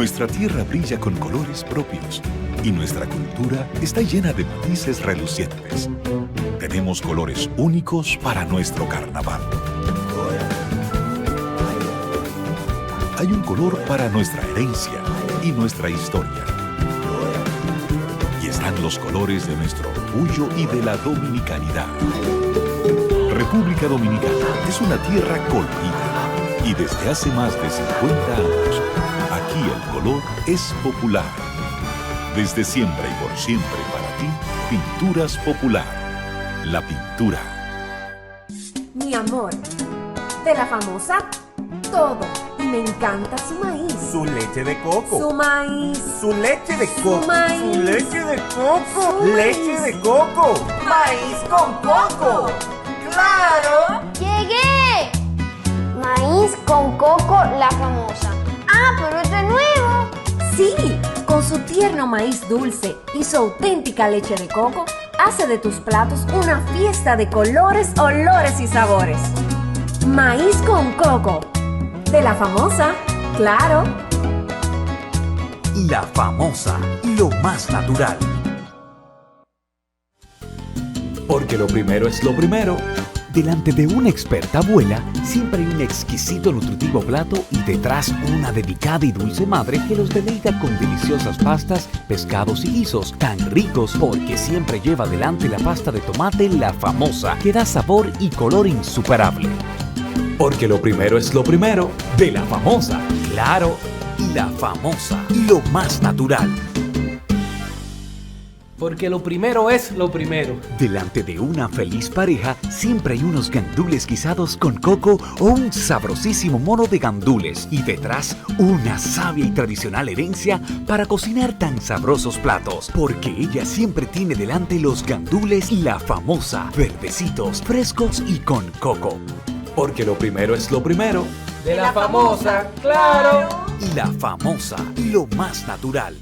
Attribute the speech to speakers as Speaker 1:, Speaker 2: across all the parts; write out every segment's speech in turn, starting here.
Speaker 1: Nuestra tierra brilla con colores propios y nuestra cultura está llena de matices relucientes. Tenemos colores únicos para nuestro carnaval. Hay un color para nuestra herencia y nuestra historia. Y están los colores de nuestro orgullo y de la dominicanidad. República Dominicana es una tierra colorida y desde hace más de 50 años, aquí el color es popular. Desde siempre y por siempre para ti, Pinturas Popular. La pintura.
Speaker 2: Mi amor, de La Famosa, todo. Y me encanta su maíz.
Speaker 3: Su leche de coco.
Speaker 2: Su maíz.
Speaker 3: Su leche de coco.
Speaker 2: Su maíz.
Speaker 3: Su leche de coco.
Speaker 2: Su
Speaker 3: Leche de coco.
Speaker 2: Maíz con coco. ¡Claro!
Speaker 4: ¡Llegué! Maíz con coco, La Famosa. ¡Ah, pero esto es nuevo!
Speaker 2: Sí, con su tierno maíz dulce y su auténtica leche de coco, hace de tus platos una fiesta de colores, olores y sabores. Maíz con coco. De La Famosa, claro.
Speaker 5: La Famosa, lo más natural. Porque lo primero es lo primero. Delante de una experta abuela, siempre hay un exquisito nutritivo plato y detrás una delicada y dulce madre que los deleita con deliciosas pastas, pescados y guisos tan ricos porque siempre lleva delante la pasta de tomate La Famosa, que da sabor y color insuperable. Porque lo primero es lo primero, de La Famosa, claro, La Famosa, lo más natural.
Speaker 6: Porque lo primero es lo primero.
Speaker 5: Delante de una feliz pareja siempre hay unos gandules guisados con coco o un sabrosísimo mono de gandules y detrás una sabia y tradicional herencia para cocinar tan sabrosos platos. Porque ella siempre tiene delante los gandules La Famosa, verdecitos, frescos y con coco. Porque lo primero es lo primero.
Speaker 6: De La Famosa, claro.
Speaker 5: La Famosa, lo más natural.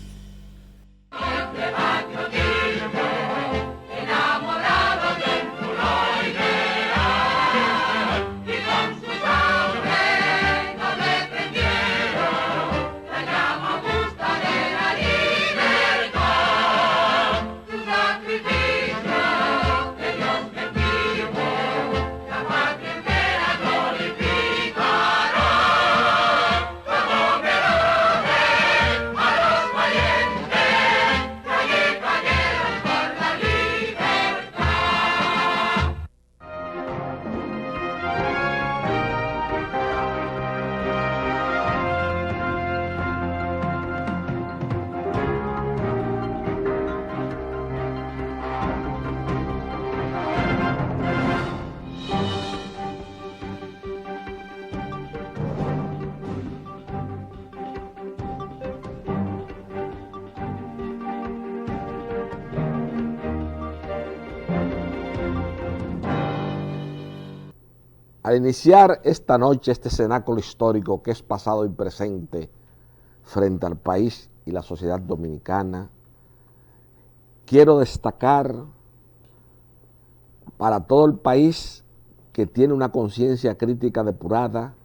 Speaker 7: Al iniciar esta noche este cenáculo histórico que es pasado y presente frente al país y la sociedad dominicana, quiero destacar para todo el país que tiene una conciencia crítica depurada,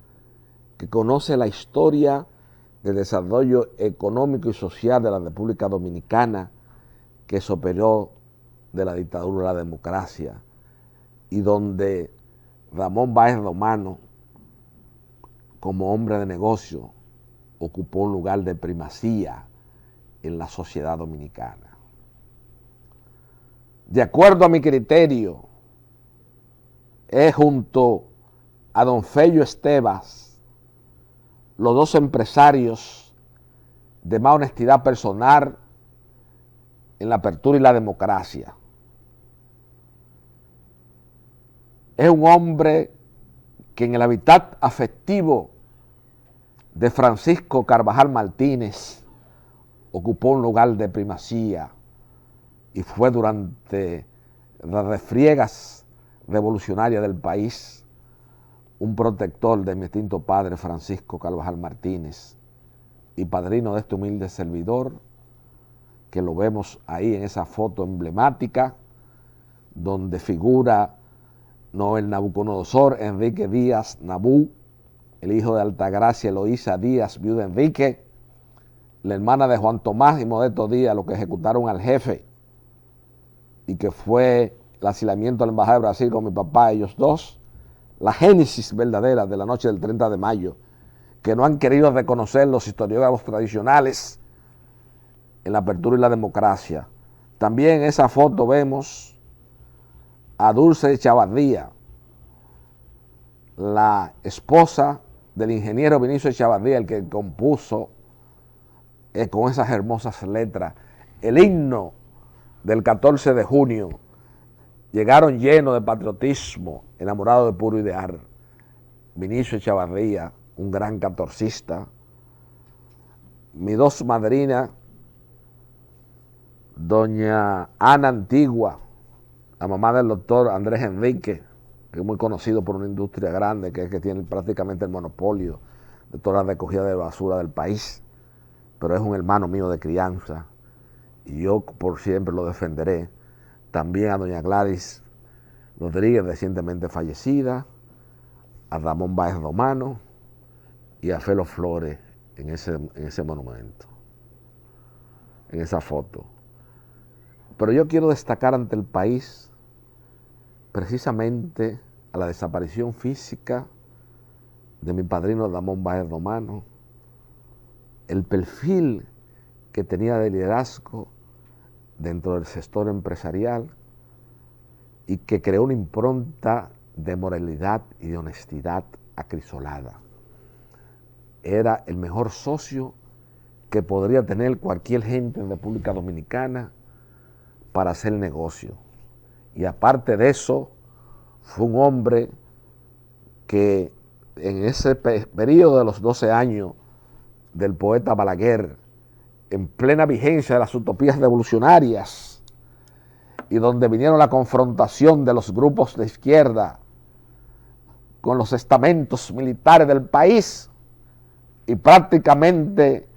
Speaker 7: que conoce la historia del desarrollo económico y social de la República Dominicana, que se operó de la dictadura a la democracia y donde Ramón Báez Romano, como hombre de negocio, ocupó un lugar de primacía en la sociedad dominicana. De acuerdo a mi criterio, es junto a don Fello Estevas, los dos empresarios de más honestidad personal en la apertura y la democracia. Es un hombre que en el hábitat afectivo de Francisco Carvajal Martínez ocupó un lugar de primacía y fue durante las refriegas revolucionarias del país un protector de mi extinto padre Francisco Carvajal Martínez y padrino de este humilde servidor, que lo vemos ahí en esa foto emblemática donde figura no el Nabucodonosor Enrique Díaz Nabú, el hijo de Altagracia Eloísa Díaz, viuda Enrique, la hermana de Juan Tomás y Modesto Díaz, los que ejecutaron al jefe, y que fue el asilamiento de la Embajada de Brasil con mi papá, ellos dos, la génesis verdadera de la noche del 30 de mayo, que no han querido reconocer los historiógrafos tradicionales en la apertura y la democracia. También en esa foto vemos a Dulce Chavardía, la esposa del ingeniero Vinicio Chavardía, el que compuso con esas hermosas letras el himno del 14 de junio. Llegaron llenos de patriotismo, enamorados de puro ideal. Vinicio Chavardía, un gran catorcista. Mis dos madrinas, doña Ana Antigua, la mamá del doctor Andrés Enrique, que es muy conocido por una industria grande, que es que tiene prácticamente el monopolio de toda la recogida de basura del país, pero es un hermano mío de crianza y yo por siempre lo defenderé. También a doña Gladys Rodríguez, recientemente fallecida, a Ramón Báez Romano y a Felo Flores en ese monumento, en esa foto. Pero yo quiero destacar ante el país precisamente a la desaparición física de mi padrino Ramón Báez Romano, el perfil que tenía de liderazgo dentro del sector empresarial y que creó una impronta de moralidad y de honestidad acrisolada. Era el mejor socio que podría tener cualquier gente en República Dominicana para hacer negocio. Y aparte de eso, fue un hombre que en ese periodo de los 12 años del poeta Balaguer, en plena vigencia de las utopías revolucionarias, y donde vinieron la confrontación de los grupos de izquierda con los estamentos militares del país, y prácticamente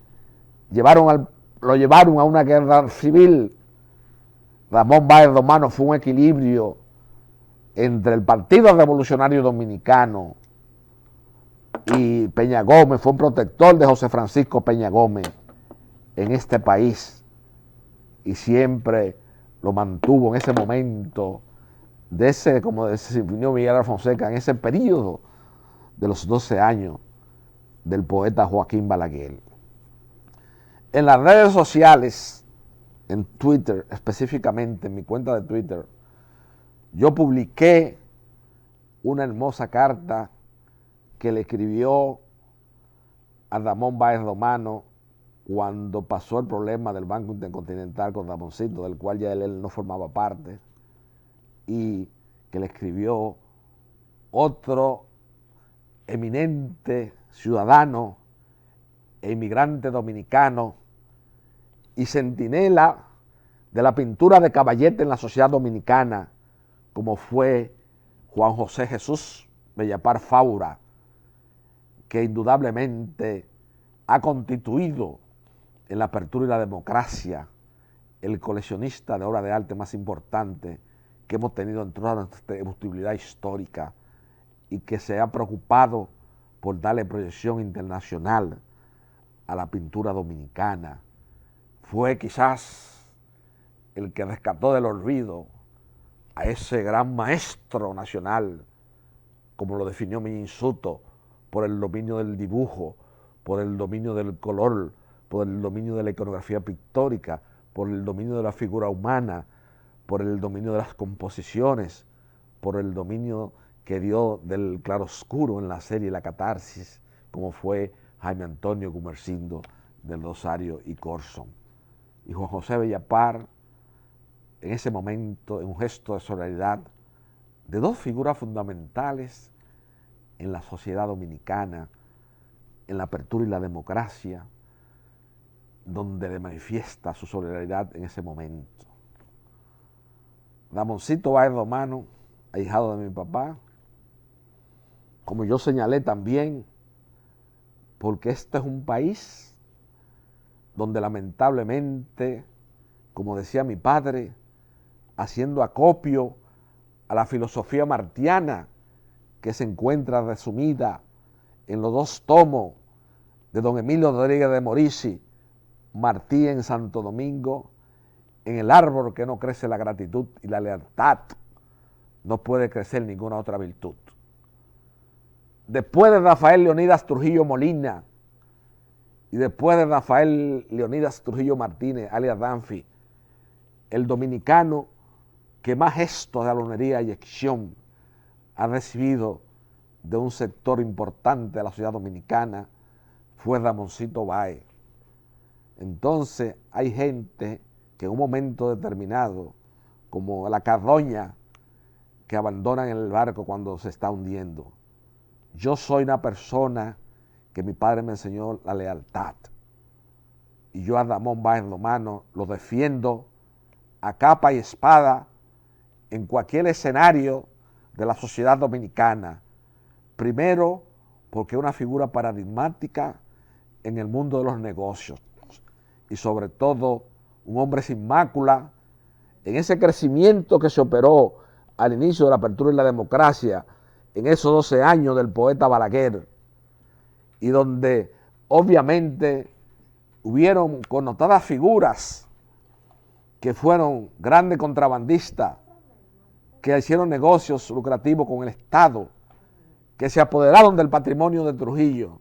Speaker 7: lo llevaron a una guerra civil. Ramón Báez Romano fue un equilibrio entre el Partido Revolucionario Dominicano y Peña Gómez, fue un protector de José Francisco Peña Gómez en este país y siempre lo mantuvo en ese momento como definió Miguel Fonseca, en ese periodo de los 12 años del poeta Joaquín Balaguer. En las redes sociales, en Twitter específicamente, en mi cuenta de Twitter, yo publiqué una hermosa carta que le escribió a Ramón Báez Romano cuando pasó el problema del Banco Intercontinental con Ramoncito, del cual ya él no formaba parte, y que le escribió otro eminente ciudadano e inmigrante dominicano y centinela de la pintura de caballete en la sociedad dominicana, como fue Juan José Jesús Bellapar Faura, que indudablemente ha constituido en la apertura y la democracia el coleccionista de obras de arte más importante que hemos tenido en toda nuestra combustibilidad histórica y que se ha preocupado por darle proyección internacional a la pintura dominicana. Fue quizás el que rescató del olvido a ese gran maestro nacional, como lo definió Miñinsuto, por el dominio del dibujo, por el dominio del color, por el dominio de la iconografía pictórica, por el dominio de la figura humana, por el dominio de las composiciones, por el dominio que dio del claroscuro en la serie La Catarsis, como fue Jaime Antonio Gumersindo del Rosario y Corson. Y Juan José Bellapar, en ese momento, en un gesto de solidaridad, de dos figuras fundamentales en la sociedad dominicana, en la apertura y la democracia, donde le manifiesta su solidaridad en ese momento. Ramoncito Báez Romano, ahijado de mi papá, como yo señalé también, porque este es un país donde lamentablemente, como decía mi padre, haciendo acopio a la filosofía martiana que se encuentra resumida en los 2 tomos de don Emilio Rodríguez de Morici, Martí en Santo Domingo, en el árbol que no crece la gratitud y la lealtad, no puede crecer ninguna otra virtud. Después de Rafael Leonidas Trujillo Molina y después de Rafael Leonidas Trujillo Martínez, alias Danfi, el dominicano que más gestos de alonería y acción ha recibido de un sector importante de la sociedad dominicana fue Ramoncito Báez. Entonces hay gente que en un momento determinado, como la carroña que abandonan el barco cuando se está hundiendo. Yo soy una persona que mi padre me enseñó la lealtad. Y yo a Ramón Báez Romano lo defiendo a capa y espada en cualquier escenario de la sociedad dominicana. Primero, porque es una figura paradigmática en el mundo de los negocios. Y sobre todo, un hombre sin mácula en ese crecimiento que se operó al inicio de la apertura y la democracia, en esos 12 años del poeta Balaguer, y donde obviamente hubieron connotadas figuras que fueron grandes contrabandistas, que hicieron negocios lucrativos con el Estado, que se apoderaron del patrimonio de Trujillo.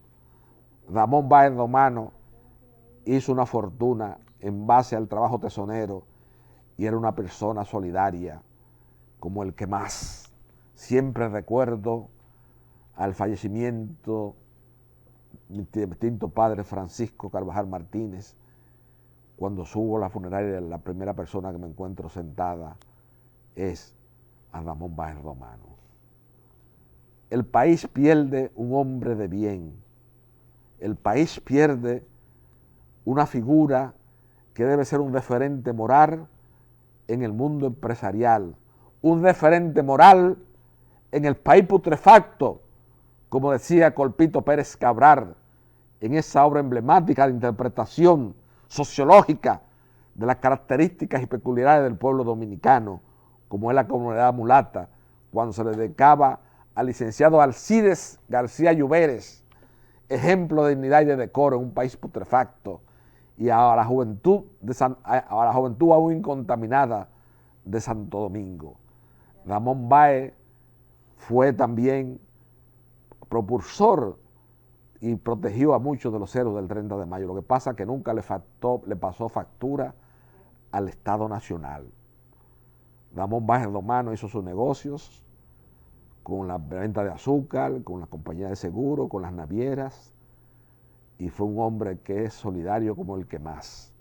Speaker 7: Ramón Báez Romano hizo una fortuna en base al trabajo tesonero y era una persona solidaria como el que más. Siempre recuerdo al fallecimiento de mi distinto padre Francisco Carvajal Martínez, cuando subo a la funeraria, la primera persona que me encuentro sentada es a Ramón Báez Romano. El país pierde un hombre de bien. El país pierde una figura que debe ser un referente moral en el mundo empresarial, un referente moral en el país putrefacto, como decía Colpito Pérez Cabral, en esa obra emblemática de interpretación sociológica de las características y peculiaridades del pueblo dominicano, como es la comunidad mulata, cuando se le dedicaba al licenciado Alcides García Lluveres, ejemplo de dignidad y de decoro en un país putrefacto, y a la juventud aún incontaminada de Santo Domingo. Ramón Báez fue también propulsor y protegió a muchos de los héroes del 30 de mayo. Lo que pasa es que nunca le pasó factura al Estado Nacional. Ramón Báez Romano hizo sus negocios con la venta de azúcar, con la compañía de seguro, con las navieras, y fue un hombre que es solidario como el que más.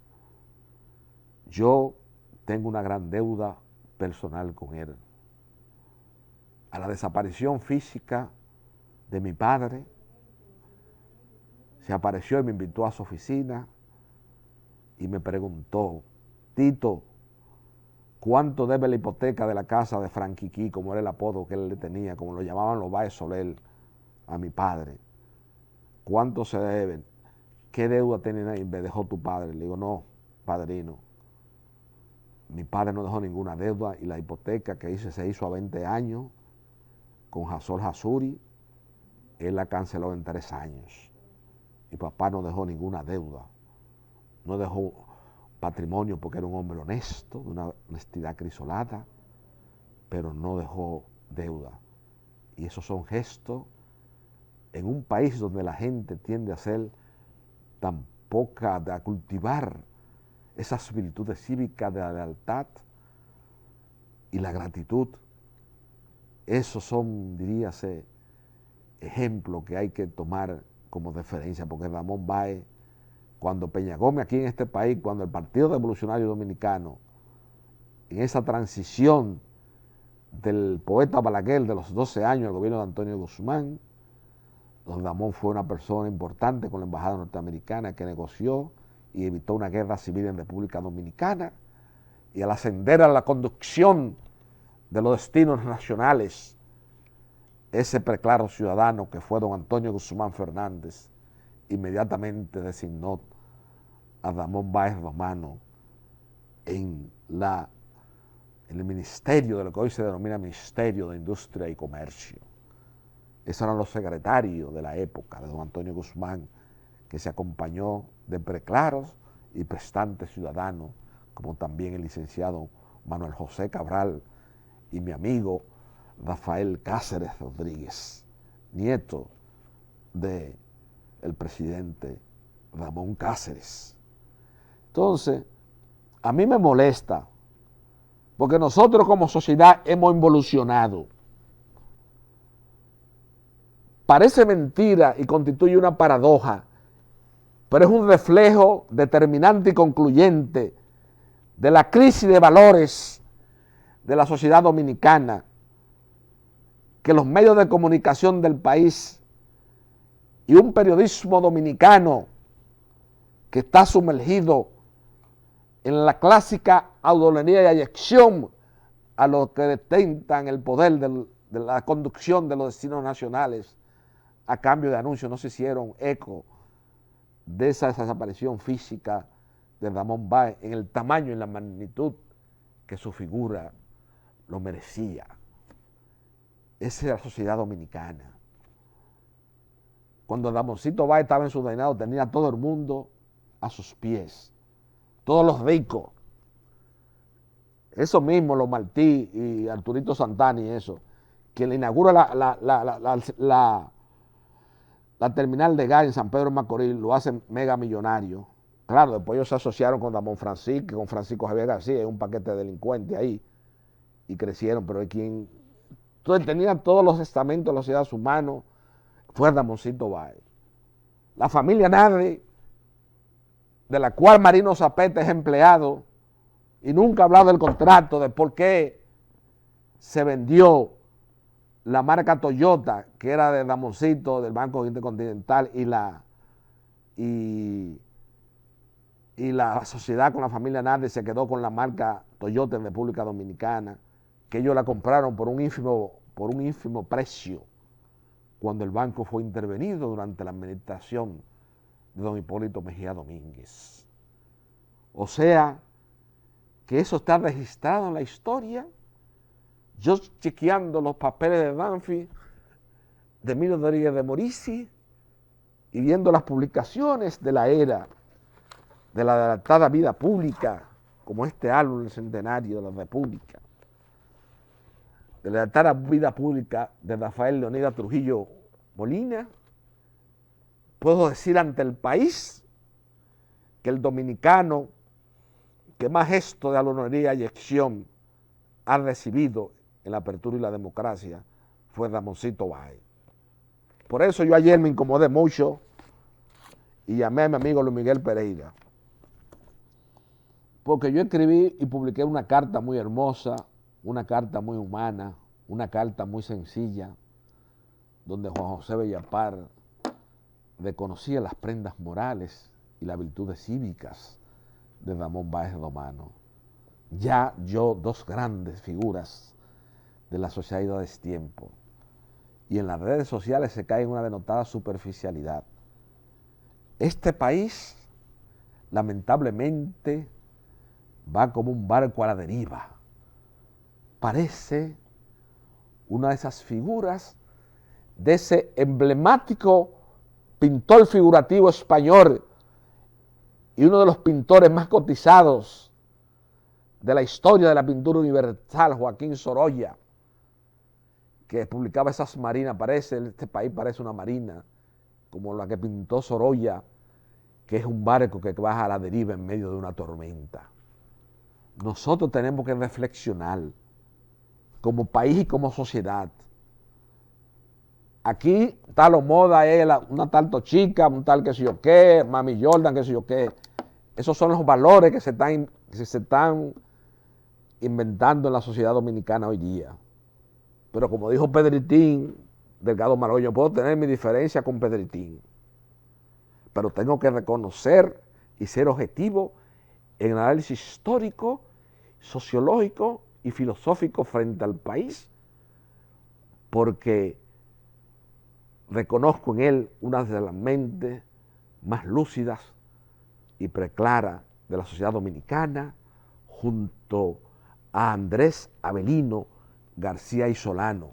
Speaker 7: Yo tengo una gran deuda personal con él. A la desaparición física de mi padre, se apareció y me invitó a su oficina y me preguntó: Tito, ¿cuánto debe la hipoteca de la casa de Franquiquí, como era el apodo que él le tenía, como lo llamaban los Báez Soler a mi padre? ¿Cuánto se deben? ¿Qué deuda tiene y me dejó tu padre? Le digo: no, padrino, mi padre no dejó ninguna deuda y la hipoteca que hice se hizo a 20 años con Jasol Jasuri, él la canceló en 3 años. Mi papá no dejó ninguna deuda, no dejó patrimonio porque era un hombre honesto, de una honestidad crisolada, pero no dejó deuda. Y esos son gestos en un país donde la gente tiende a ser tan poca, a cultivar esas virtudes cívicas de la lealtad y la gratitud. Esos son, diríase, ejemplos que hay que tomar como referencia, porque Ramón Báez, cuando Peña Gómez aquí en este país, cuando el Partido Revolucionario Dominicano, en esa transición del poeta Balaguer de los 12 años al gobierno de Antonio Guzmán, don Ramón fue una persona importante con la embajada norteamericana que negoció y evitó una guerra civil en República Dominicana, y al ascender a la conducción de los destinos nacionales, ese preclaro ciudadano que fue don Antonio Guzmán Fernández inmediatamente designó a Ramón Báez Romano en el ministerio de lo que hoy se denomina Ministerio de Industria y Comercio. Esos eran los secretarios de la época de don Antonio Guzmán, que se acompañó de preclaros y prestante ciudadano, como también el licenciado Manuel José Cabral y mi amigo Rafael Cáceres Rodríguez, nieto del presidente Ramón Cáceres. Entonces, a mí me molesta, porque nosotros como sociedad hemos involucionado. Parece mentira y constituye una paradoja, pero es un reflejo determinante y concluyente de la crisis de valores de la sociedad dominicana, que los medios de comunicación del país y un periodismo dominicano que está sumergido en la clásica audolería y ayección a los que detentan el poder de la conducción de los destinos nacionales a cambio de anuncios, no se hicieron eco de esa desaparición física de Ramón Báez en el tamaño y en la magnitud que su figura lo merecía. Esa es la sociedad dominicana. Cuando Ramoncito Báez estaba en su reinado, tenía a todo el mundo a sus pies, todos los ricos. Eso mismo, los Martí y Arturito Santana y eso, que le inaugura la terminal de gas en San Pedro de Macorís, lo hacen mega millonario. Claro, después ellos se asociaron con Ramón Francisco, con Francisco Javier García, un paquete de delincuentes ahí, y crecieron, pero hay quien... Entonces tenían todos los estamentos de la sociedad humana, fue Ramoncito Báez. La familia Nardi, de la cual Marino Zapeta es empleado, y nunca ha hablado del contrato, de por qué se vendió la marca Toyota, que era de Ramoncito, del Banco Intercontinental, y la sociedad con la familia Nardi se quedó con la marca Toyota en República Dominicana, que ellos la compraron por un ínfimo precio cuando el banco fue intervenido durante la administración de don Hipólito Mejía Domínguez. O sea, que eso está registrado en la historia. Yo chequeando los papeles de Banfi, de Emilio Rodríguez de Morici, y viendo las publicaciones de la era de la adelantada vida pública, como este álbum del centenario de la República, de la adelantada vida pública de Rafael Leonidas Trujillo Molina, puedo decir ante el país que el dominicano que más gesto de alonería y acción ha recibido en la apertura y la democracia fue Ramoncito Báez. Por eso yo ayer me incomodé mucho y llamé a mi amigo Luis Miguel Pereira, porque yo escribí y publiqué una carta muy hermosa, una carta muy humana, una carta muy sencilla, donde Juan José Bellapar reconocía las prendas morales y las virtudes cívicas de Ramón Báez Romano. Ya dos grandes figuras de la sociedad de ese tiempo. Y en las redes sociales se cae en una denotada superficialidad. Este país, lamentablemente, va como un barco a la deriva. Parece una de esas figuras de ese emblemático pintor figurativo español y uno de los pintores más cotizados de la historia de la pintura universal, Joaquín Sorolla, que publicaba esas marinas. Este país parece una marina, como la que pintó Sorolla, que es un barco que baja a la deriva en medio de una tormenta. Nosotros tenemos que reflexionar como país y como sociedad. Aquí tal o moda es una tal Tochica, un tal que sé yo qué, Mami Jordan, que sé yo qué. Esos son los valores que se están inventando en la sociedad dominicana hoy día. Pero como dijo Pedritín, Delgado Marollo, yo puedo tener mi diferencia con Pedritín, pero tengo que reconocer y ser objetivo en el análisis histórico, sociológico y filosófico frente al país, porque reconozco en él una de las mentes más lúcidas y preclaras de la sociedad dominicana, junto a Andrés Avelino García y Solano,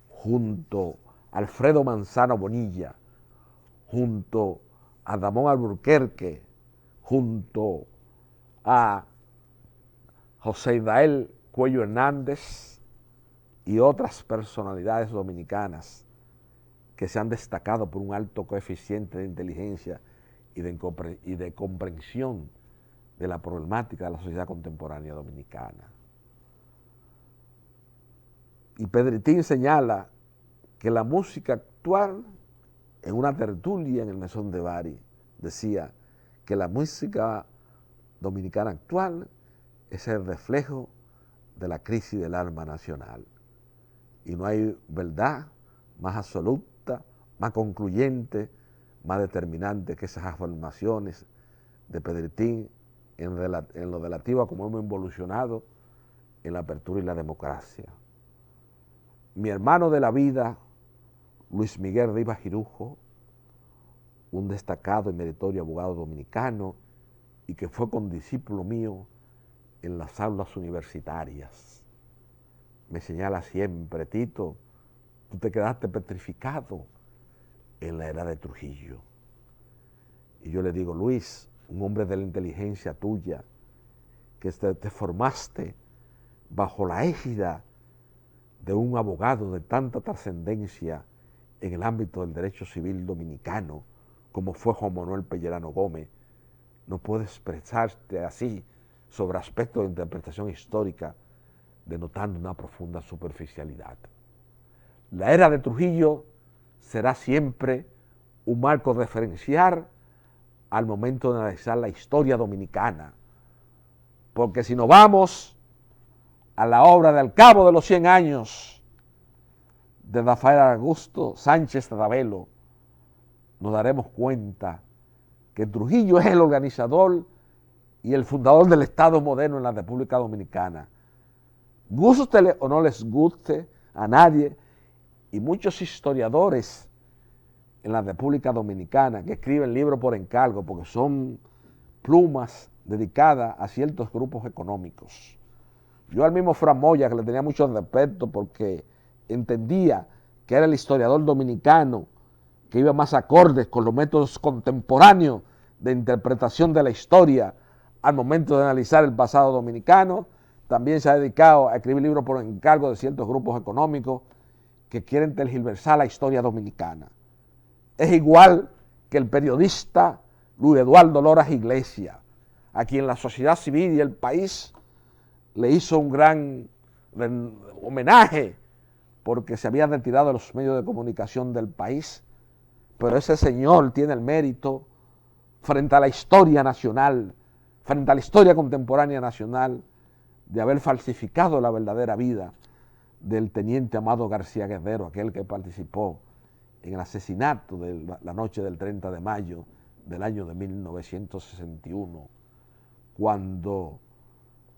Speaker 7: junto a Alfredo Manzano Bonilla, junto a Ramón Alburquerque, junto a José Idael Cuello Hernández y otras personalidades dominicanas que se han destacado por un alto coeficiente de inteligencia y de comprensión de la problemática de la sociedad contemporánea dominicana. Y Pedritín señala que la música actual, en una tertulia en el Mesón de Bari, decía que la música dominicana actual es el reflejo de la crisis del alma nacional. Y no hay verdad más absoluta, más concluyente, más determinante que esas afirmaciones de Pedritín en lo relativo a cómo hemos evolucionado en la apertura y la democracia. Mi hermano de la vida, Luis Miguel Rivas Girujo, un destacado y meritorio abogado dominicano y que fue condiscípulo mío en las aulas universitarias, me señala siempre: Tito, tú te quedaste petrificado en la era de Trujillo. Y yo le digo: Luis, un hombre de la inteligencia tuya, que te formaste bajo la égida de un abogado de tanta trascendencia en el ámbito del derecho civil dominicano, como fue Juan Manuel Pellerano Gómez, no puedes expresarte así sobre aspectos de interpretación histórica, denotando una profunda superficialidad. La era de Trujillo será siempre un marco referencial al momento de analizar la historia dominicana, porque si nos vamos a la obra de Al cabo de los 100 años de Rafael Augusto Sánchez Ravelo, nos daremos cuenta que Trujillo es el organizador y el fundador del Estado moderno en la República Dominicana. Guste o no les guste a nadie, y muchos historiadores en la República Dominicana que escriben libros por encargo, porque son plumas dedicadas a ciertos grupos económicos. Yo al mismo Fran Moya, que le tenía mucho respeto porque entendía que era el historiador dominicano que iba más acordes con los métodos contemporáneos de interpretación de la historia al momento de analizar el pasado dominicano, también se ha dedicado a escribir libros por encargo de ciertos grupos económicos que quieren tergiversar la historia dominicana. Es igual que el periodista Luis Eduardo Loras Iglesias, a quien la sociedad civil y el país le hizo un gran homenaje porque se había retirado de los medios de comunicación del país, pero ese señor tiene el mérito frente a la historia nacional, frente a la historia contemporánea nacional, de haber falsificado la verdadera vida del teniente Amado García Guerrero, aquel que participó en el asesinato de la noche del 30 de mayo del año de 1961, cuando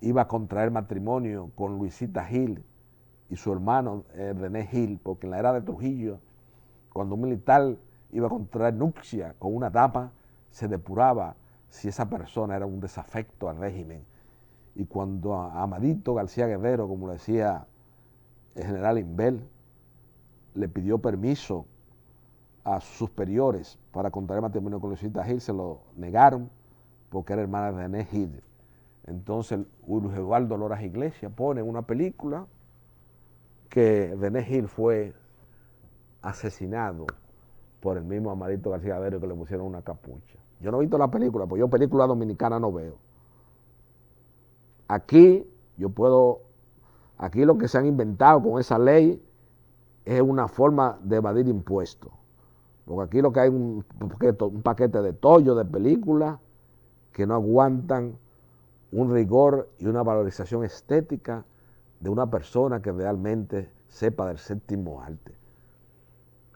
Speaker 7: iba a contraer matrimonio con Luisita Gil y su hermano René Gil, porque en la era de Trujillo, cuando un militar iba a contraer nupcia con una dama, se depuraba si esa persona era un desafecto al régimen. Y cuando a Amadito García Guerrero, como le decía el general Inbel, le pidió permiso a sus superiores para contraer matrimonio con Luisita Gil, se lo negaron porque era hermana de René Gil. Entonces Luis Eduardo Loras Iglesias pone en una película que René Gil fue asesinado por el mismo Amadito García Guerrero, que le pusieron una capucha. Yo no he visto la película, pues yo película dominicana no veo. Aquí lo que se han inventado con esa ley es una forma de evadir impuestos. Porque aquí lo que hay es un paquete de tollo de películas que no aguantan un rigor y una valorización estética de una persona que realmente sepa del séptimo arte.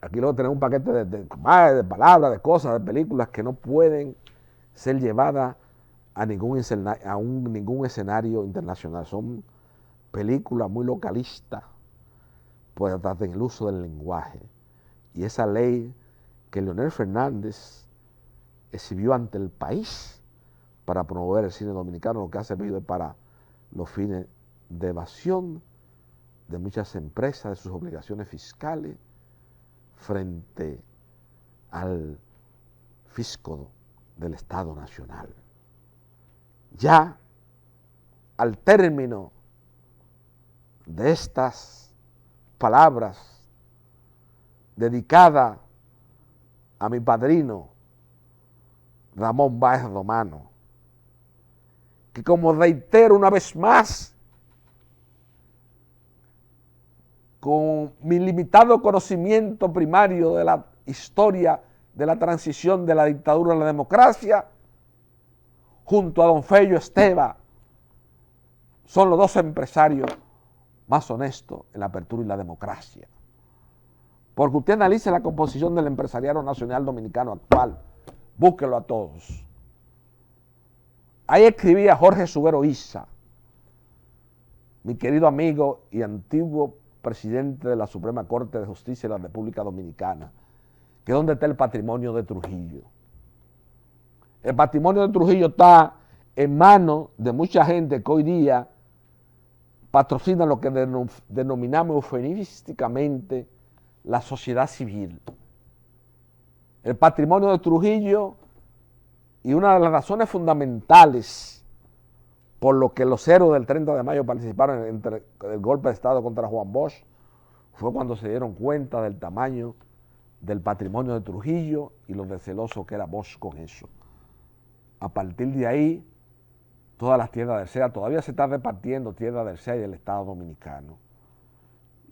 Speaker 7: Aquí luego tenemos un paquete de palabras, de cosas, de películas que no pueden ser llevadas a ningún escenario internacional. Son películas muy localistas, pues hasta en el uso del lenguaje. Y esa ley que Leonel Fernández exhibió ante el país para promover el cine dominicano, lo que ha servido para los fines de evasión de muchas empresas de sus obligaciones fiscales frente al fisco del Estado Nacional. ya al término de estas palabras dedicadas a mi padrino Ramón Báez Romano, que como reitero una vez más, con mi limitado conocimiento primario de la historia de la transición de la dictadura a la democracia, junto a don Fello Esteva, son los dos empresarios más honestos en la apertura y la democracia. Porque usted analice la composición del empresariado nacional dominicano actual, búsquelo a todos. Ahí escribía Jorge Subero Isa, mi querido amigo y antiguo presidente de la Suprema Corte de Justicia de la República Dominicana, que es donde está el patrimonio de Trujillo. El patrimonio de Trujillo está en manos de mucha gente que hoy día patrocina lo que denominamos eufemísticamente la sociedad civil. El patrimonio de Trujillo, y una de las razones fundamentales por lo que los héroes del 30 de mayo participaron en el golpe de Estado contra Juan Bosch, fue cuando se dieron cuenta del tamaño del patrimonio de Trujillo y lo receloso que era Bosch con eso. A partir de ahí, todas las tierras del SEA, todavía se están repartiendo tierras del SEA y del Estado Dominicano.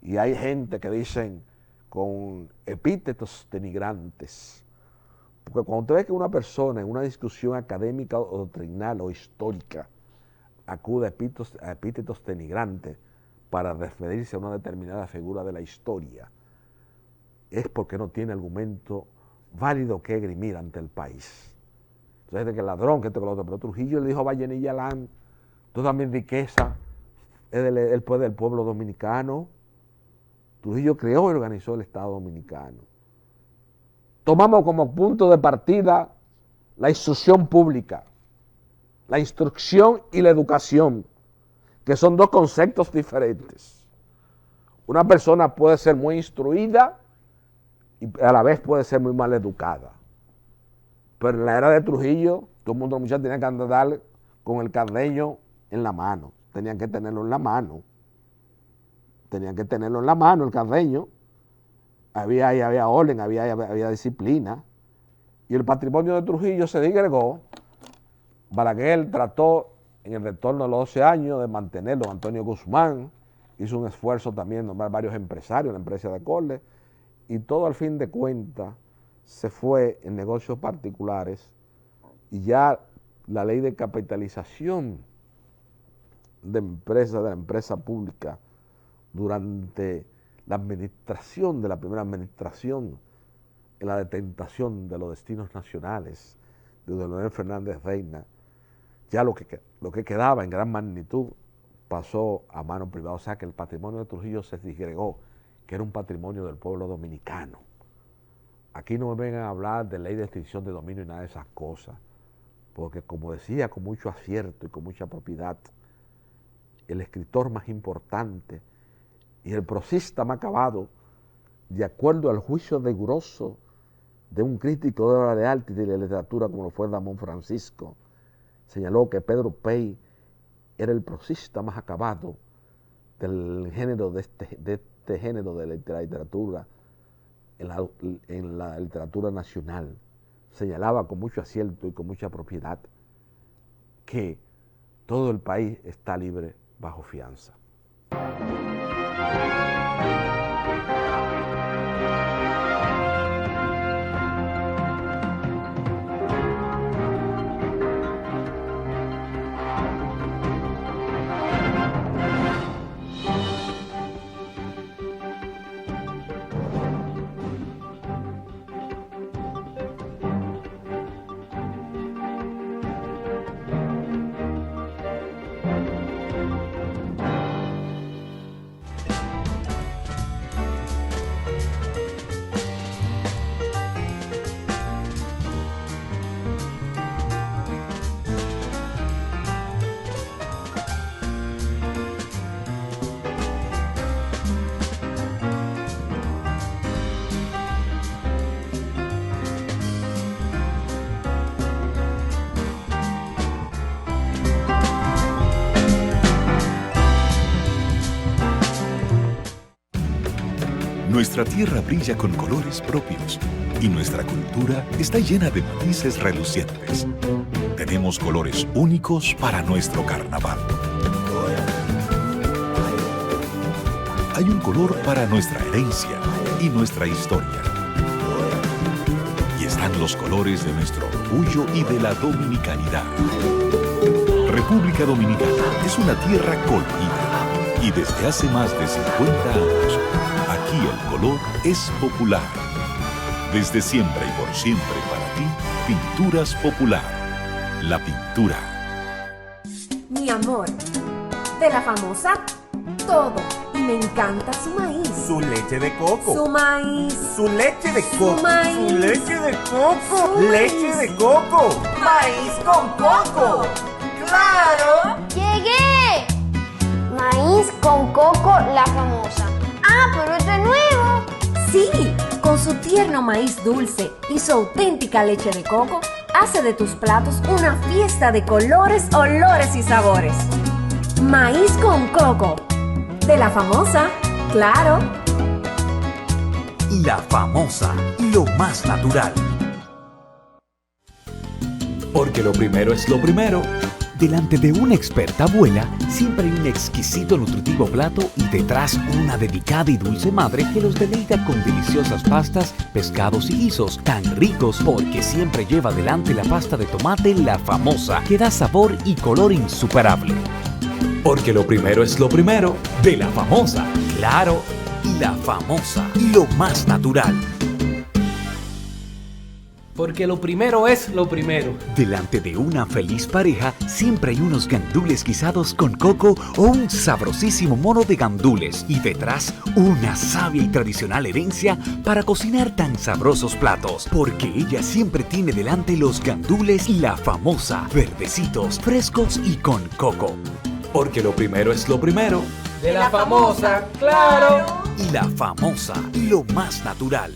Speaker 7: Y hay gente que dicen con epítetos denigrantes, porque cuando usted ve que una persona en una discusión académica o doctrinal o histórica acude a epítetos denigrantes para referirse a una determinada figura de la historia, es porque no tiene argumento válido que esgrimir ante el país. Entonces, de que el ladrón, que esto, que lo otro, pero Trujillo le dijo a Vallenilla Alán, toda mi riqueza es del pueblo dominicano. Trujillo creó y organizó el Estado Dominicano. Tomamos como punto de partida la instrucción pública, la instrucción y la educación, que son dos conceptos diferentes. Una persona puede ser muy instruida y a la vez puede ser muy mal educada. Pero en la era de Trujillo, todo el mundo, los muchachos tenían que andar con el cardeño en la mano, tenían que tenerlo en la mano. Tenían que tenerlo en la mano, el cardeño. Había orden, había disciplina. Y el patrimonio de Trujillo se digregó. Balaguer trató en el retorno de los 12 años de mantenerlo. Antonio Guzmán hizo un esfuerzo también de nombrar varios empresarios en la empresa de Corle. Y todo al fin de cuentas se fue en negocios particulares. Y ya la ley de capitalización de la empresa pública, durante la administración de la primera administración, en la detentación de los destinos nacionales de don Leonel Fernández Reina, ya lo que quedaba en gran magnitud pasó a mano privada. O sea que el patrimonio de Trujillo se disgregó, que era un patrimonio del pueblo dominicano. Aquí no me vengan a hablar de ley de extinción de dominio y nada de esas cosas, porque como decía con mucho acierto y con mucha propiedad, el escritor más importante y el prosista más acabado, de acuerdo al juicio riguroso de un crítico de obra de arte y de la literatura como lo fue Ramón Francisco, señaló que Pedro Pey era el prosista más acabado del género de este género de la literatura, en la literatura nacional. Señalaba con mucho acierto y con mucha propiedad que todo el país está libre bajo fianza.
Speaker 1: Nuestra tierra brilla con colores propios y nuestra cultura está llena de matices relucientes. Tenemos colores únicos para nuestro carnaval. Hay un color para nuestra herencia y nuestra historia. Y están los colores de nuestro orgullo y de la dominicanidad. República Dominicana es una tierra colorida y desde hace más de 50 años, aquí el color es popular. Desde siempre y por siempre para ti, Pinturas Popular. La pintura.
Speaker 2: Mi amor, de la famosa, todo. Y me encanta su maíz.
Speaker 3: Su leche de coco.
Speaker 2: Su maíz.
Speaker 3: Su leche de coco.
Speaker 2: Su maíz.
Speaker 3: Su leche de coco.
Speaker 2: Su
Speaker 3: Leche
Speaker 2: maíz.
Speaker 3: de coco. Maíz con coco. ¡Claro!
Speaker 4: ¡Llegué! Maíz con coco, la famosa. Ah, pero esto es nuevo.
Speaker 2: Sí, con su tierno maíz dulce y su auténtica leche de coco, hace de tus platos una fiesta de colores, olores y sabores. Maíz con coco. De la famosa, claro.
Speaker 5: La famosa, lo más natural. Porque lo primero es lo primero. Delante de una experta abuela, siempre hay un exquisito nutritivo plato y detrás una dedicada y dulce madre que los deleita con deliciosas pastas, pescados y guisos tan ricos porque siempre lleva adelante la pasta de tomate La Famosa, que da sabor y color insuperable. Porque lo primero es lo primero, de La Famosa, claro, La Famosa, lo más natural.
Speaker 6: Porque lo primero es lo primero.
Speaker 5: Delante de una feliz pareja siempre hay unos gandules guisados con coco o un sabrosísimo mono de gandules y detrás una sabia y tradicional herencia para cocinar tan sabrosos platos, porque ella siempre tiene delante los gandules La Famosa, verdecitos, frescos y con coco. Porque lo primero es lo primero,
Speaker 6: De la famosa, claro.
Speaker 5: y La Famosa, lo más natural.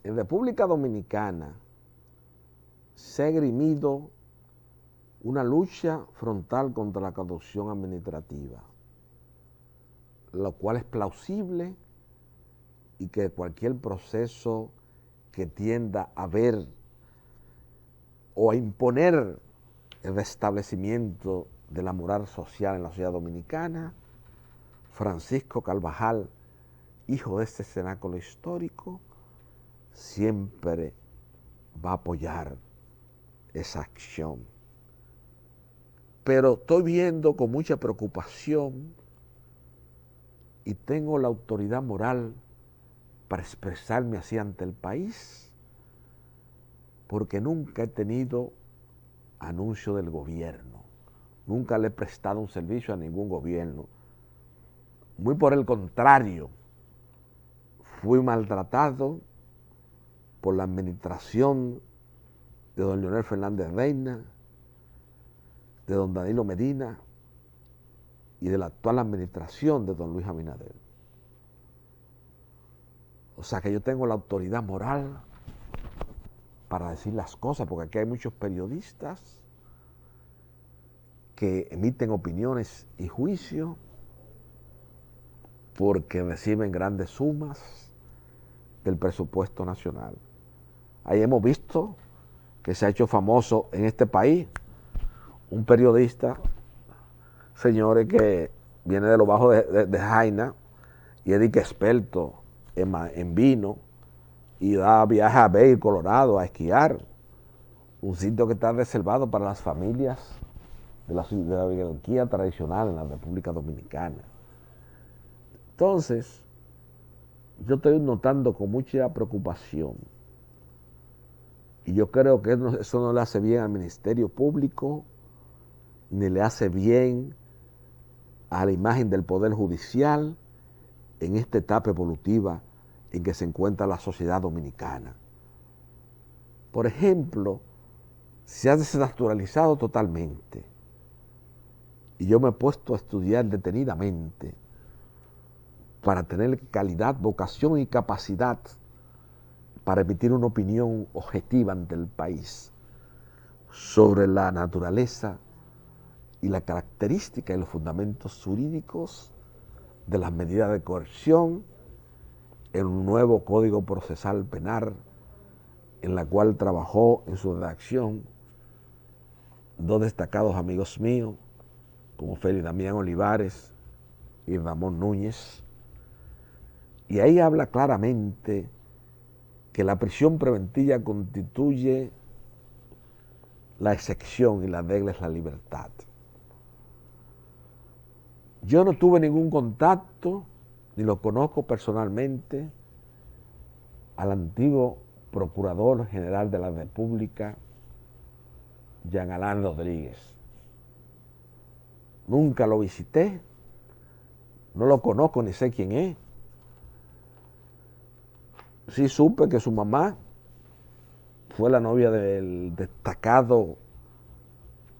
Speaker 7: En República Dominicana se ha esgrimido una lucha frontal contra la corrupción administrativa, lo cual es plausible y que cualquier proceso que tienda a ver o a imponer el restablecimiento de la moral social en la sociedad dominicana, Francisco Carvajal, hijo de este cenáculo histórico, siempre va a apoyar esa acción. Pero estoy viendo con mucha preocupación y tengo la autoridad moral para expresarme así ante el país, porque nunca he tenido anuncio del gobierno, nunca le he prestado un servicio a ningún gobierno. Muy por el contrario, fui maltratado por la administración de don Leonel Fernández Reina, de don Danilo Medina y de la actual administración de don Luis Abinader. O sea que yo tengo la autoridad moral para decir las cosas, porque aquí hay muchos periodistas que emiten opiniones y juicios porque reciben grandes sumas del presupuesto nacional. Ahí hemos visto que se ha hecho famoso en este país un periodista, señores, que viene de lo bajo de Jaina y es experto en vino y da viajes a Vail, Colorado, a esquiar. Un sitio que está reservado para las familias de la oligarquía tradicional en la República Dominicana. Entonces, yo estoy notando con mucha preocupación, y yo creo que eso no le hace bien al Ministerio Público, ni le hace bien a la imagen del Poder Judicial en esta etapa evolutiva en que se encuentra la sociedad dominicana. Por ejemplo, se ha desnaturalizado totalmente, y yo me he puesto a estudiar detenidamente para tener calidad, vocación y capacidad para emitir una opinión objetiva ante el país sobre la naturaleza y la característica y los fundamentos jurídicos de las medidas de coerción en un nuevo Código Procesal Penal, en la cual trabajó en su redacción dos destacados amigos míos, como Félix Damián Olivares y Ramón Núñez. Y ahí habla claramente que la prisión preventiva constituye la excepción y la regla es la libertad. Yo no tuve ningún contacto, ni lo conozco personalmente, al antiguo Procurador General de la República, Jean Alain Rodríguez. Nunca lo visité, no lo conozco ni sé quién es. Sí supe que su mamá fue la novia del destacado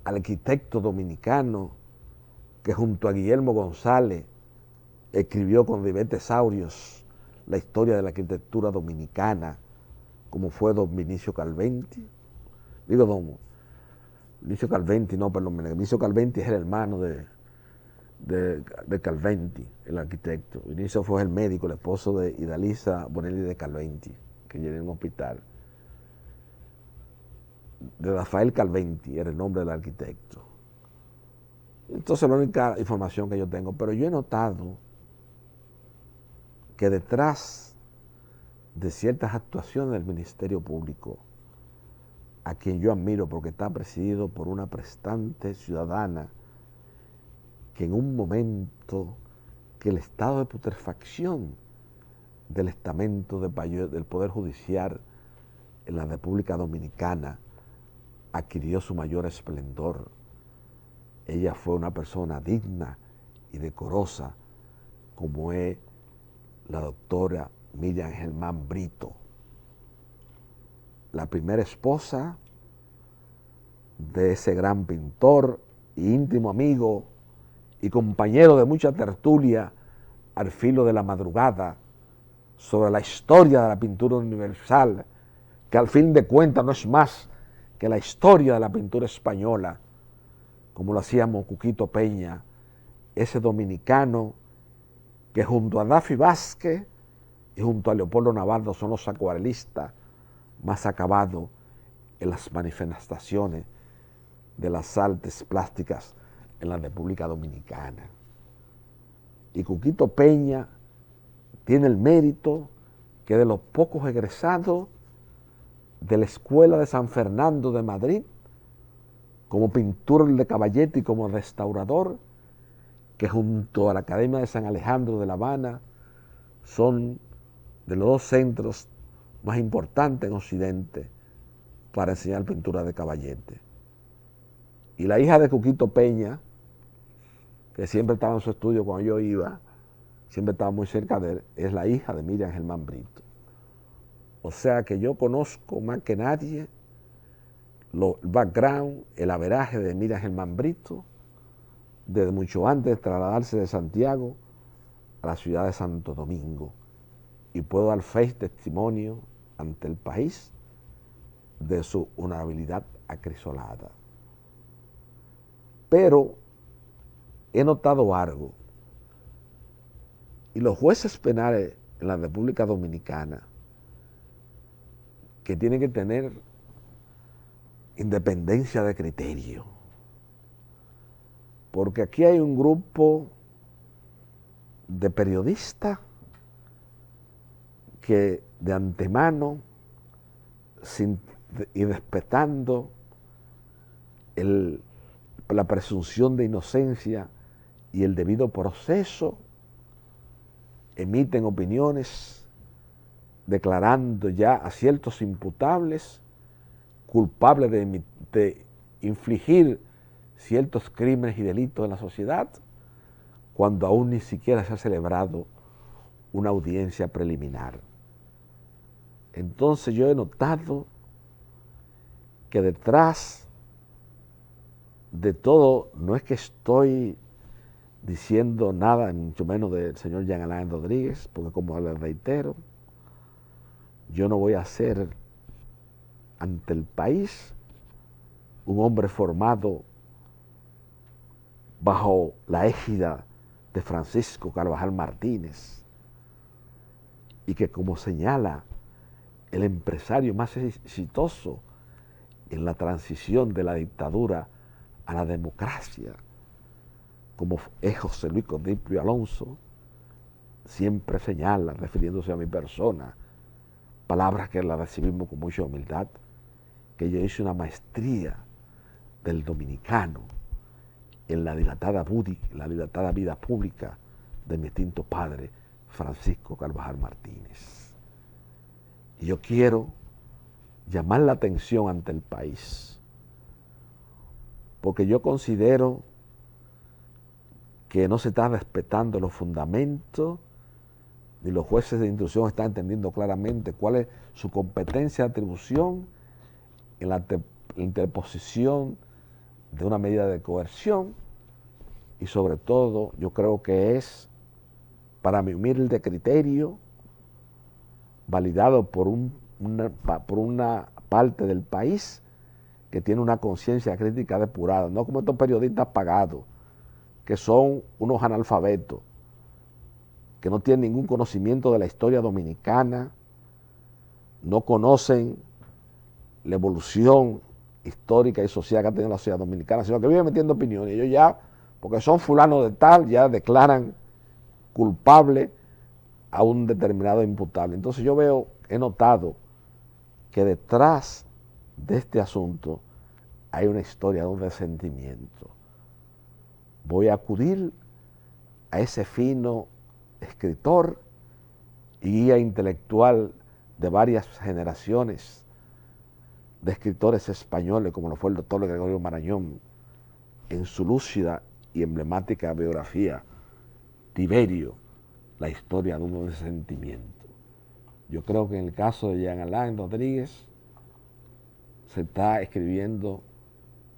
Speaker 7: arquitecto dominicano que junto a Guillermo González escribió con Ribetesaurios la historia de la arquitectura dominicana, como fue don Vinicio Calventi. Digo don Vinicio Calventi, no, perdón, Vinicio Calventi es el hermano de Calventi, el arquitecto. Vinicio fue el médico, el esposo de Idalisa Bonelli de Calventi, que llegó en un hospital. De Rafael Calventi era el nombre del arquitecto. Entonces, la única información que yo tengo, pero yo he notado que detrás de ciertas actuaciones del Ministerio Público, a quien yo admiro porque está presidido por una prestante ciudadana, que en un momento que el estado de putrefacción del estamento del Poder Judicial en la República Dominicana adquirió su mayor esplendor. Ella fue una persona digna y decorosa, como es la doctora Miriam Germán Brito, la primera esposa de ese gran pintor y íntimo amigo y compañero de mucha tertulia al filo de la madrugada sobre la historia de la pintura universal, que al fin de cuentas no es más que la historia de la pintura española, como lo hacíamos Cuquito Peña, ese dominicano que junto a Daffy Vázquez y junto a Leopoldo Navarro son los acuarelistas más acabados en las manifestaciones de las artes plásticas en la República Dominicana. Y Cuquito Peña tiene el mérito que de los pocos egresados de la Escuela de San Fernando de Madrid, como pintor de caballete y como restaurador, que junto a la Academia de San Alejandro de La Habana son de los dos centros más importantes en Occidente para enseñar pintura de caballete. Y la hija de Cuquito Peña, que siempre estaba en su estudio cuando yo iba, siempre estaba muy cerca de él, es la hija de Miriam Germán Brito. O sea que yo conozco más que nadie el background, el averaje de Miriam Germán Brito, desde mucho antes de trasladarse de Santiago a la ciudad de Santo Domingo. Y puedo dar fe y testimonio ante el país de su honorabilidad acrisolada. Pero he notado algo, y los jueces penales en la República Dominicana, que tienen que tener independencia de criterio, porque aquí hay un grupo de periodistas que de antemano, y respetando la presunción de inocencia y el debido proceso, emiten opiniones declarando ya a ciertos imputables culpables de infligir ciertos crímenes y delitos en la sociedad, cuando aún ni siquiera se ha celebrado una audiencia preliminar. Entonces yo he notado que detrás de todo, no es que estoy diciendo nada, mucho menos del señor Jean Alain Rodríguez, porque como les reitero, yo no voy a ser ante el país un hombre formado bajo la égida de Francisco Carvajal Martínez, y que, como señala el empresario más exitoso en la transición de la dictadura a la democracia, como es José Luis Codipio Alonso, siempre señala, refiriéndose a mi persona, palabras que las recibimos con mucha humildad, que yo hice una maestría del dominicano en la dilatada vida pública de mi extinto padre, Francisco Carvajal Martínez. Y yo quiero llamar la atención ante el país, porque yo considero que no se está respetando los fundamentos, ni los jueces de instrucción están entendiendo claramente cuál es su competencia de atribución en la interposición de una medida de coerción, y sobre todo yo creo que es, para mi humilde criterio, validado por una parte del país que tiene una conciencia crítica depurada, no como estos periodistas pagados, que son unos analfabetos, que no tienen ningún conocimiento de la historia dominicana, no conocen la evolución histórica y social que ha tenido la sociedad dominicana, sino que viven metiendo opiniones. Ellos ya, porque son fulanos de tal, ya declaran culpable a un determinado imputable. Entonces yo he notado que detrás de este asunto hay una historia de un resentimiento. Voy a acudir a ese fino escritor y guía intelectual de varias generaciones de escritores españoles, como lo fue el doctor Gregorio Marañón, en su lúcida y emblemática biografía, Tiberio, la historia de un resentimiento. Yo creo que en el caso de Jean Alain Rodríguez se está escribiendo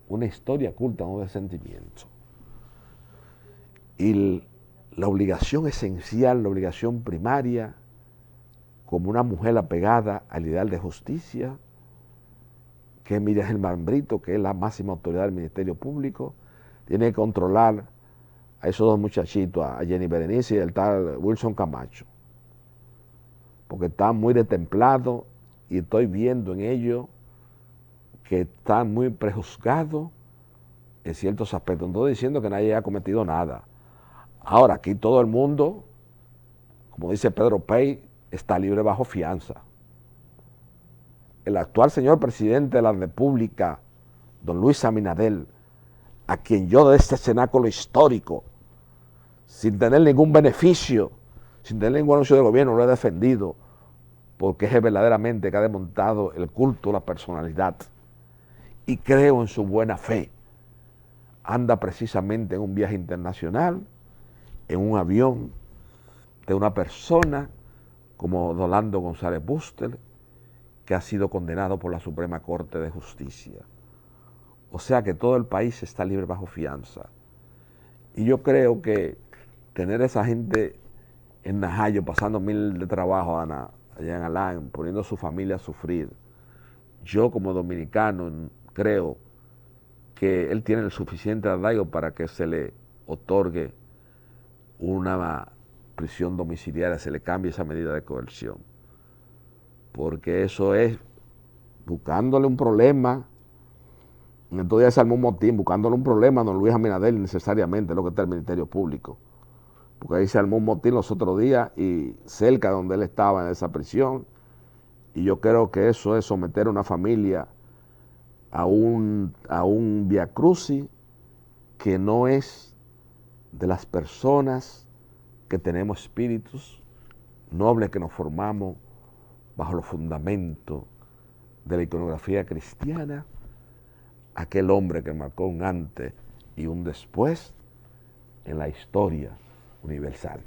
Speaker 7: una historia oculta, un resentimiento. Y la obligación esencial, la obligación primaria, como una mujer apegada al ideal de justicia, que es Miriam Germán Brito, que es la máxima autoridad del Ministerio Público, tiene que controlar a esos dos muchachitos, a Jenny Berenice y al tal Wilson Camacho, porque están muy destemplados y estoy viendo en ellos que están muy prejuzgados en ciertos aspectos. No estoy diciendo que nadie haya cometido nada. Ahora, aquí todo el mundo, como dice Pedro Pey, está libre bajo fianza. El actual señor presidente de la República, don Luis Abinadel, a quien yo de este cenáculo histórico, sin tener ningún beneficio, sin tener ningún anuncio de gobierno, lo he defendido, porque es verdaderamente que ha desmontado el culto a la personalidad y creo en su buena fe. Anda precisamente en un viaje internacional, en un avión de una persona como Rolando González Bustel, que ha sido condenado por la Suprema Corte de Justicia. O sea que todo el país está libre bajo fianza. Y yo creo que tener a esa gente en Najayo pasando mil de trabajo allá en Alain, poniendo a su familia a sufrir, yo como dominicano creo que él tiene el suficiente arraigo para que se le otorgue una prisión domiciliaria, se le cambie esa medida de coerción. Porque eso es buscándole un problema estos días se armó un motín buscándole un problema a don Luis Abinader necesariamente, lo que está el Ministerio Público. Porque ahí se armó un motín los otros días y cerca de donde él estaba en esa prisión. Y yo creo que eso es someter a una familia a un viacrucis que no es de las personas que tenemos espíritus nobles, que nos formamos bajo los fundamentos de la iconografía cristiana, aquel hombre que marcó un antes y un después en la historia universal.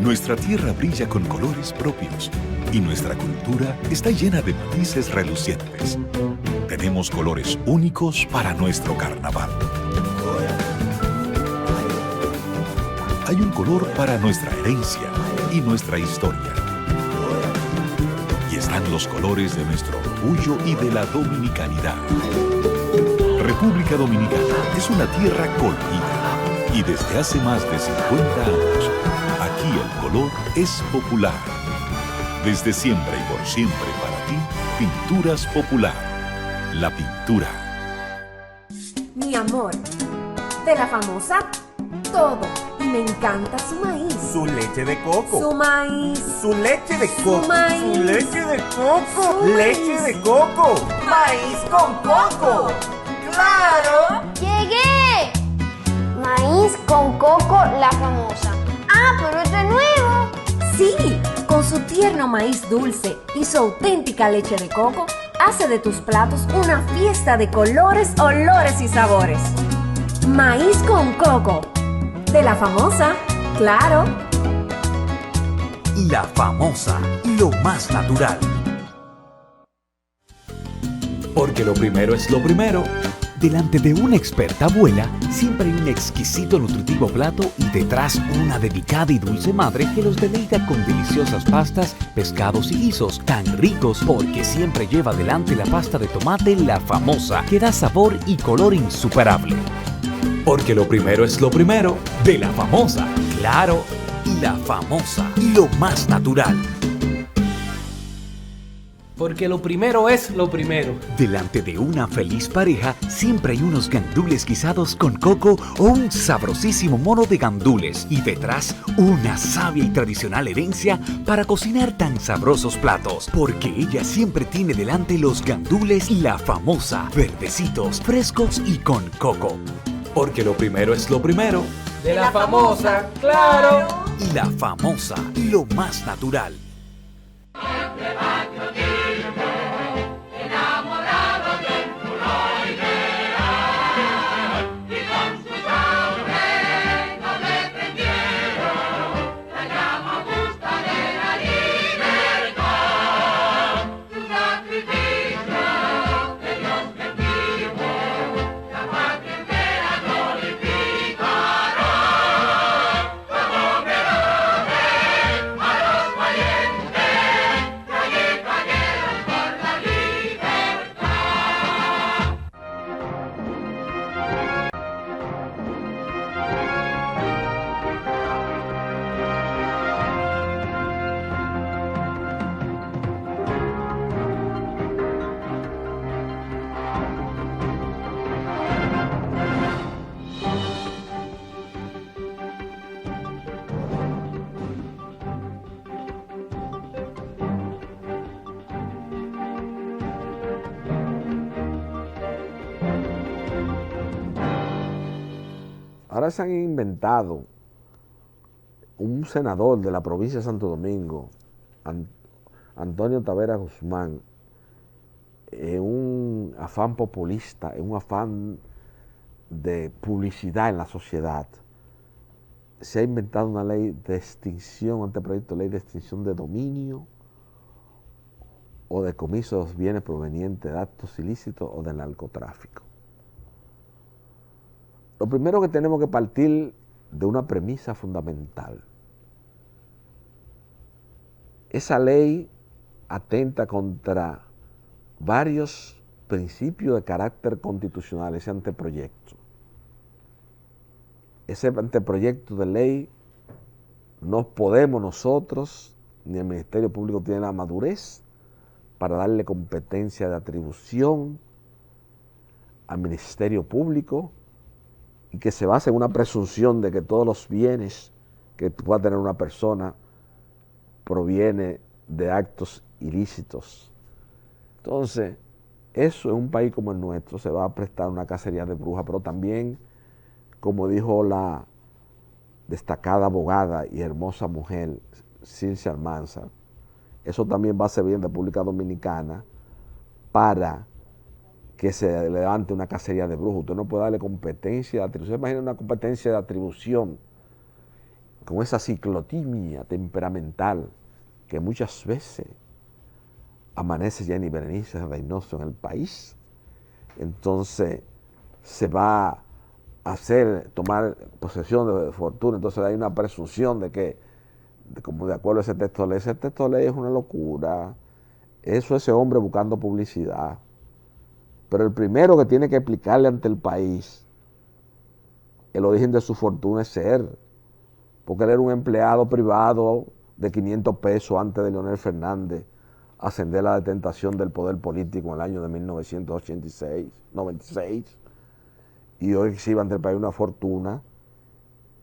Speaker 1: Nuestra tierra brilla con colores propios y nuestra cultura está llena de matices relucientes. Tenemos colores únicos para nuestro carnaval. Hay un color para nuestra herencia y nuestra historia. Y están los colores de nuestro orgullo y de la dominicanidad. República Dominicana es una tierra colorida y desde hace más de 50 años, aquí el color es popular. Desde siempre y por siempre para ti, Pinturas Popular. La pintura.
Speaker 2: Mi amor, de la famosa, todo. Y me encanta su maíz.
Speaker 3: Su leche de coco.
Speaker 2: Su maíz.
Speaker 3: Su leche de coco.
Speaker 2: Su maíz.
Speaker 3: Su leche de coco.
Speaker 2: Su
Speaker 3: Leche
Speaker 2: maíz.
Speaker 3: de coco. Maíz con coco. ¡Claro!
Speaker 4: ¡Llegué! Maíz con coco, la famosa. Ah, pero esto es nuevo.
Speaker 2: Sí, con su tierno maíz dulce y su auténtica leche de coco, hace de tus platos una fiesta de colores, olores y sabores. Maíz con coco. De la famosa, claro.
Speaker 5: La famosa, lo más natural. Porque lo primero es lo primero. Delante de una experta abuela, siempre hay un exquisito nutritivo plato y detrás una delicada y dulce madre que los deleita con deliciosas pastas, pescados y guisos tan ricos porque siempre lleva adelante la pasta de tomate La Famosa, que da sabor y color insuperable. Porque lo primero es lo primero, de La Famosa, claro, La Famosa, lo más natural.
Speaker 6: Porque lo primero es lo primero.
Speaker 5: Delante de una feliz pareja siempre hay unos gandules guisados con coco o un sabrosísimo mono de gandules y detrás una sabia y tradicional herencia para cocinar tan sabrosos platos, porque ella siempre tiene delante los gandules La Famosa, verdecitos, frescos y con coco. Porque lo primero es lo primero.
Speaker 6: De la famosa, claro.
Speaker 5: La Famosa, lo más natural.
Speaker 8: Valientes
Speaker 7: vez se han inventado un senador de la provincia de Santo Domingo, Antonio Tavera Guzmán, en un afán populista, en un afán de publicidad en la sociedad, se ha inventado una ley de extinción, anteproyecto de ley de extinción de dominio o de comiso de los bienes provenientes de actos ilícitos o de narcotráfico. Lo primero que tenemos que partir de una premisa fundamental. Esa ley atenta contra varios principios de carácter constitucional, ese anteproyecto. Ese anteproyecto de ley no podemos nosotros, ni el Ministerio Público tiene la madurez para darle competencia de atribución al Ministerio Público y que se base en una presunción de que todos los bienes que pueda tener una persona proviene de actos ilícitos. Entonces, eso en un país como el nuestro se va a prestar una cacería de brujas, pero también, como dijo la destacada abogada y hermosa mujer Circe Almanzar, eso también va a servir en República Dominicana para que se levante una cacería de brujas. Usted no puede darle competencia de atribución. Imagina una competencia de atribución con esa ciclotimia temperamental que muchas veces amanece Jenny Berenice Reynoso en el país. Entonces se va a tomar posesión de fortuna. Entonces hay una presunción de que, como de acuerdo a ese texto de ley es una locura. Eso es ese hombre buscando publicidad. Pero el primero que tiene que explicarle ante el país el origen de su fortuna es él. Porque él era un empleado privado de 500 pesos antes de Leonel Fernández ascender a la tentación del poder político en el año de 1996. Y hoy exhibe ante el país una fortuna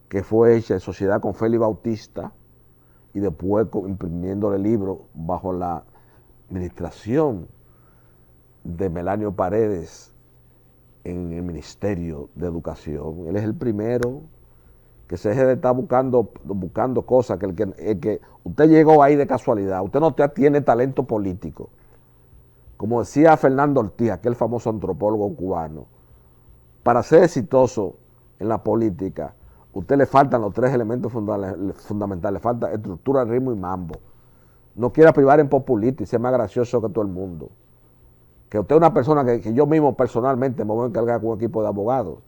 Speaker 7: que fue hecha en sociedad con Félix Bautista y después imprimiéndole libros bajo la administración de Melanio Paredes en el Ministerio de Educación. Él es el primero que se deje de estar buscando cosas, que el que usted llegó ahí de casualidad, usted no tiene talento político. Como decía Fernando Ortiz, aquel famoso antropólogo cubano, para ser exitoso en la política, a usted le faltan los tres elementos fundamentales, le falta estructura, ritmo y mambo. No quiera privar en populista y ser más gracioso que todo el mundo. Que usted es una persona que yo mismo personalmente me voy a encargar con un equipo de abogados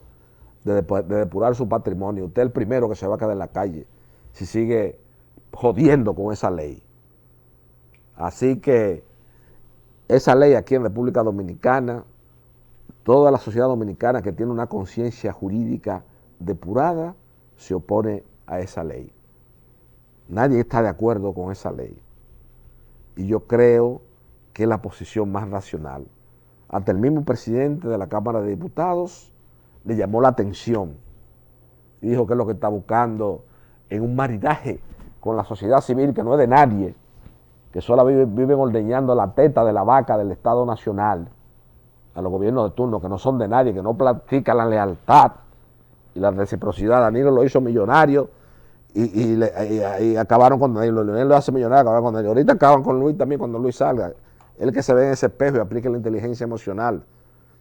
Speaker 7: de depurar su patrimonio. Usted es el primero que se va a quedar en la calle si sigue jodiendo con esa ley. Así que esa ley aquí en República Dominicana, toda la sociedad dominicana que tiene una conciencia jurídica depurada se opone a esa ley. Nadie está de acuerdo con esa ley. Y yo creo que es la posición más racional. Hasta el mismo presidente de la Cámara de Diputados le llamó la atención y dijo que es lo que está buscando en un maridaje con la sociedad civil que no es de nadie, que solo viven ordeñando la teta de la vaca del Estado Nacional a los gobiernos de turno, que no son de nadie, que no practican la lealtad y la reciprocidad. Danilo lo hizo millonario y acabaron con Danilo. Leonel lo hace millonario, acabaron con Danilo. Ahorita acaban con Luis también cuando Luis salga. Él que se ve en ese espejo y aplique la inteligencia emocional.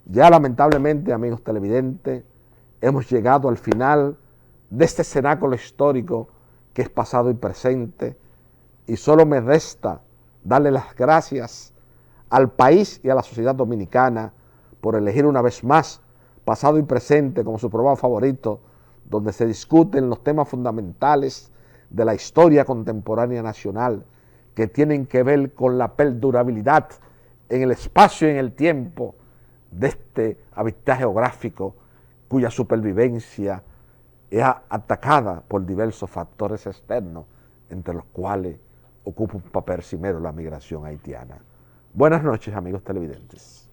Speaker 7: Ya lamentablemente, amigos televidentes, hemos llegado al final de este cenáculo histórico que es pasado y presente, y solo me resta darle las gracias al país y a la sociedad dominicana por elegir una vez más pasado y presente como su programa favorito, donde se discuten los temas fundamentales de la historia contemporánea nacional que tienen que ver con la perdurabilidad en el espacio y en el tiempo de este hábitat geográfico cuya supervivencia es atacada por diversos factores externos, entre los cuales ocupa un papel cimero la migración haitiana. Buenas noches, amigos televidentes.